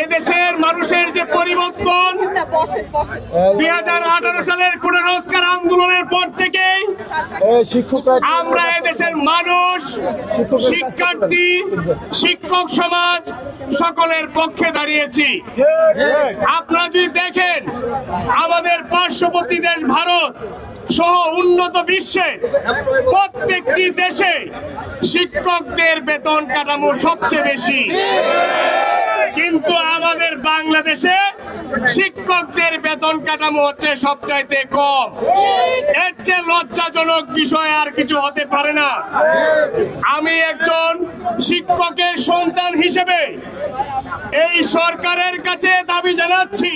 এদেশের মানুষের যে পরিবর্তন 2018 সালের কোটা সংস্কার আন্দোলনের পর থেকে আমরা এদেশের মানুষ, শিক্ষার্থী, শিক্ষক সমাজ সকলের পক্ষে দাঁড়িয়েছি। আপনারা যদি দেখেন আমাদের পার্শ্ববর্তী দেশ ভারত সহ উন্নত বিশ্বের প্রত্যেকটি দেশে শিক্ষকদের বেতন কাঠামো সবচেয়ে বেশি, কিন্তু আমাদের বাংলাদেশে শিক্ষকদের বেতন কাঠামো হচ্ছে সবচাইতে কম। এর চেয়ে লজ্জাজনক বিষয় আর কিছু হতে পারে না। আমি একজন শিক্ষকের সন্তান হিসেবে এই সরকারের কাছে দাবি জানাচ্ছি,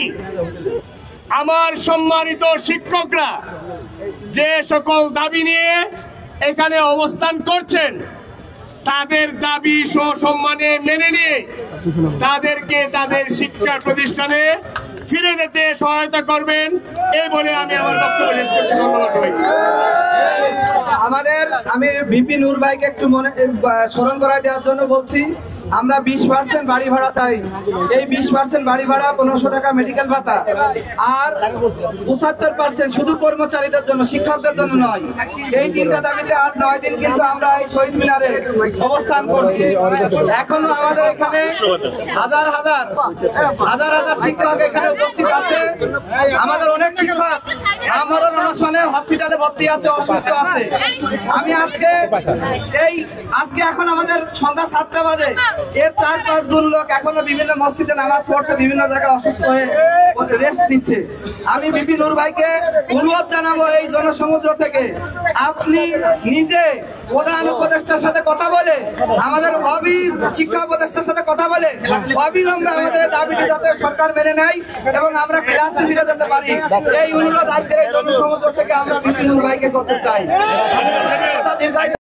আমার সম্মানিত শিক্ষকরা যে সকল দাবি নিয়ে এখানে অবস্থান করছেন তাদের দাবি সসম্মানে মেনে নিয়ে তাদেরকে তাদের শিক্ষা প্রতিষ্ঠানে ফিরে যেতে সহায়তা করবেন এই বলে আমি আমার বক্তব্য শেষ করছি। ধন্যবাদ সবাইকে। আমি ভিপি নূর ভাইকে একটু স্মরণ করায় দেওয়ার জন্য বলছি, আমরা 20% বাড়ি ভাড়া চাই। এই 20% বাড়ি ভাড়া, 1500 টাকা মেডিকেল ভাতা, আর 75% শুধু কর্মচারীদের জন্য, শিক্ষকদের জন্য নয়। এই তিনটা দাবিতে আজ 9 দিন কিন্তু আমরা এই শহীদ মিনারে অবস্থান করছি। এখনো আমাদের এখানে হাজার হাজার শিক্ষক এখানে উপস্থিত আছে। আমাদের অনেক শিক্ষক আমাদের অনশনে হসপিটালে ভর্তি আছে, অসুস্থ আছে। আমি আজকে এখন আমাদের সন্ধ্যা 7টা বাজে, এর 4-5 গুণ লোক এখনো বিভিন্ন মসজিদে নামাজ পড়ছে, বিভিন্ন জায়গায় অসুস্থ হয়ে রেস্ট নিচ্ছে। আমি ভিপি নূর ভাইকে অনুরোধ জানাবো এই জনসমুদ্র থেকে, আপনি নিজে প্রধান উপদেষ্টার সাথে কথা বলে, আমাদের শিক্ষা উপদেষ্টার সাথে কথা বলে অবিলম্বে আমাদের দাবিটি যাতে সরকার মেনে নেয় এবং আমরা ক্লাসে ফিরে যেতে পারি, এই অনুরোধ আজকের এই জনসমুদ্র থেকে আমরা ভিপি নূর ভাইকে করতে চাই।